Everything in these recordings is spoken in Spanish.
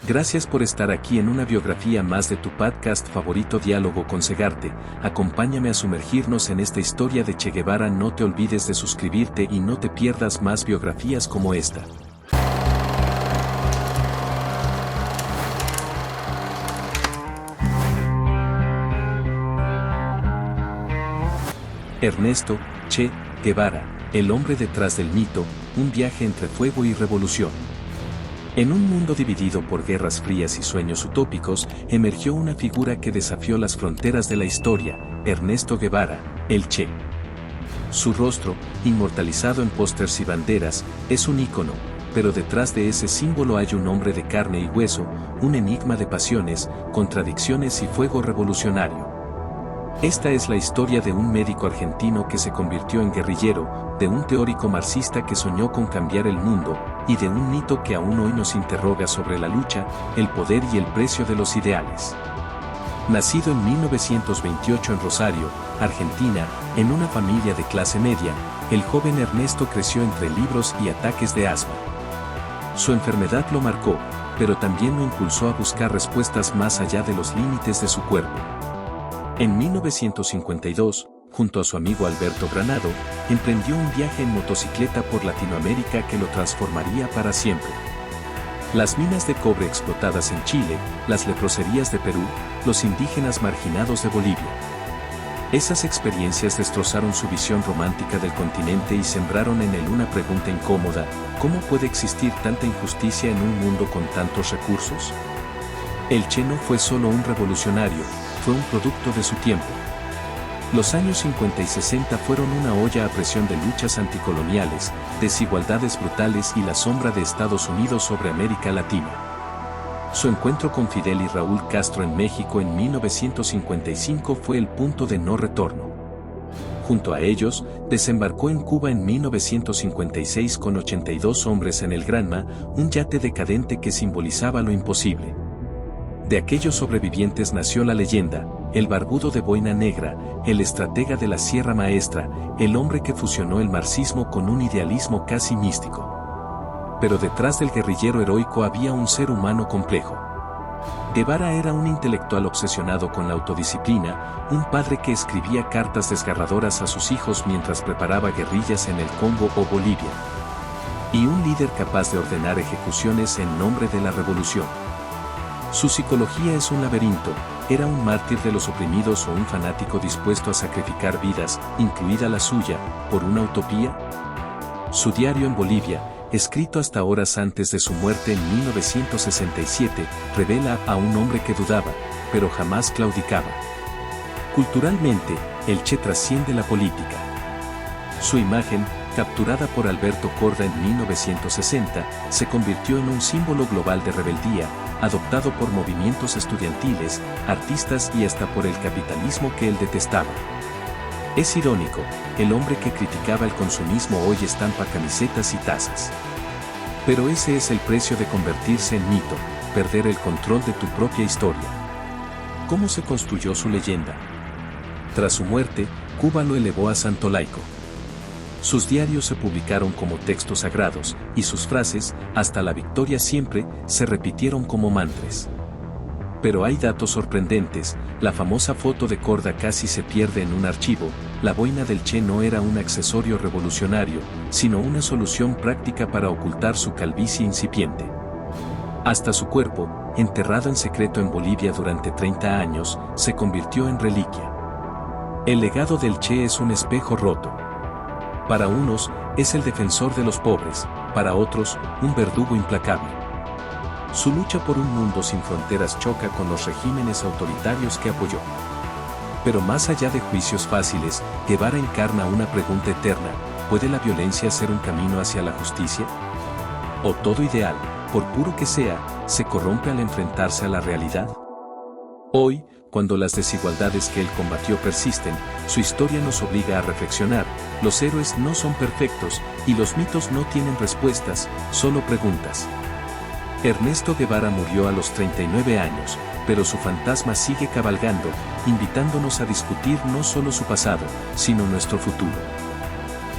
Gracias por estar aquí en una biografía más de tu podcast favorito Diálogo con Segarte. Acompáñame a sumergirnos en esta historia de Che Guevara. No te olvides de suscribirte y no te pierdas más biografías como esta. Ernesto Che Guevara, el hombre detrás del mito, un viaje entre fuego y revolución. En un mundo dividido por guerras frías y sueños utópicos, emergió una figura que desafió las fronteras de la historia, Ernesto Guevara, el Che. Su rostro, inmortalizado en pósters y banderas, es un ícono, pero detrás de ese símbolo hay un hombre de carne y hueso, un enigma de pasiones, contradicciones y fuego revolucionario. Esta es la historia de un médico argentino que se convirtió en guerrillero, de un teórico marxista que soñó con cambiar el mundo, y de un mito que aún hoy nos interroga sobre la lucha, el poder y el precio de los ideales. Nacido en 1928 en Rosario, Argentina, en una familia de clase media, el joven Ernesto creció entre libros y ataques de asma. Su enfermedad lo marcó, pero también lo impulsó a buscar respuestas más allá de los límites de su cuerpo. En 1952, junto a su amigo Alberto Granado, emprendió un viaje en motocicleta por Latinoamérica que lo transformaría para siempre. Las minas de cobre explotadas en Chile, las leproserías de Perú, los indígenas marginados de Bolivia. Esas experiencias destrozaron su visión romántica del continente y sembraron en él una pregunta incómoda: ¿cómo puede existir tanta injusticia en un mundo con tantos recursos? El Che no fue solo un revolucionario, fue un producto de su tiempo. Los años 50 y 60 fueron una olla a presión de luchas anticoloniales, desigualdades brutales y la sombra de Estados Unidos sobre América Latina. Su encuentro con Fidel y Raúl Castro en México en 1955 fue el punto de no retorno. Junto a ellos, desembarcó en Cuba en 1956 con 82 hombres en el Granma, un yate decadente que simbolizaba lo imposible. De aquellos sobrevivientes nació la leyenda, el barbudo de boina negra, el estratega de la Sierra Maestra, el hombre que fusionó el marxismo con un idealismo casi místico. Pero detrás del guerrillero heroico había un ser humano complejo. Guevara era un intelectual obsesionado con la autodisciplina, un padre que escribía cartas desgarradoras a sus hijos mientras preparaba guerrillas en el Congo o Bolivia. Y un líder capaz de ordenar ejecuciones en nombre de la revolución. Su psicología es un laberinto. ¿Era un mártir de los oprimidos o un fanático dispuesto a sacrificar vidas, incluida la suya, por una utopía? Su diario en Bolivia, escrito hasta horas antes de su muerte en 1967, revela a un hombre que dudaba, pero jamás claudicaba. Culturalmente, el Che trasciende la política. Su imagen, capturada por Alberto Korda en 1960, se convirtió en un símbolo global de rebeldía, adoptado por movimientos estudiantiles, artistas y hasta por el capitalismo que él detestaba. Es irónico, el hombre que criticaba el consumismo hoy estampa camisetas y tazas. Pero ese es el precio de convertirse en mito, perder el control de tu propia historia. ¿Cómo se construyó su leyenda? Tras su muerte, Cuba lo elevó a santo laico. Sus diarios se publicaron como textos sagrados, y sus frases, hasta la victoria siempre, se repitieron como mantras. Pero hay datos sorprendentes, la famosa foto de Korda casi se pierde en un archivo, la boina del Che no era un accesorio revolucionario, sino una solución práctica para ocultar su calvicie incipiente. Hasta su cuerpo, enterrado en secreto en Bolivia durante 30 años, se convirtió en reliquia. El legado del Che es un espejo roto. Para unos, es el defensor de los pobres, para otros, un verdugo implacable. Su lucha por un mundo sin fronteras choca con los regímenes autoritarios que apoyó. Pero más allá de juicios fáciles, Guevara encarna una pregunta eterna: ¿puede la violencia ser un camino hacia la justicia? ¿O todo ideal, por puro que sea, se corrompe al enfrentarse a la realidad? Hoy, cuando las desigualdades que él combatió persisten, su historia nos obliga a reflexionar. Los héroes no son perfectos, y los mitos no tienen respuestas, solo preguntas. Ernesto Guevara murió a los 39 años, pero su fantasma sigue cabalgando, invitándonos a discutir no solo su pasado, sino nuestro futuro.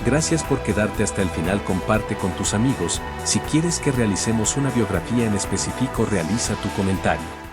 Gracias por quedarte hasta el final, comparte con tus amigos. Si quieres que realicemos una biografía en específico, realiza tu comentario.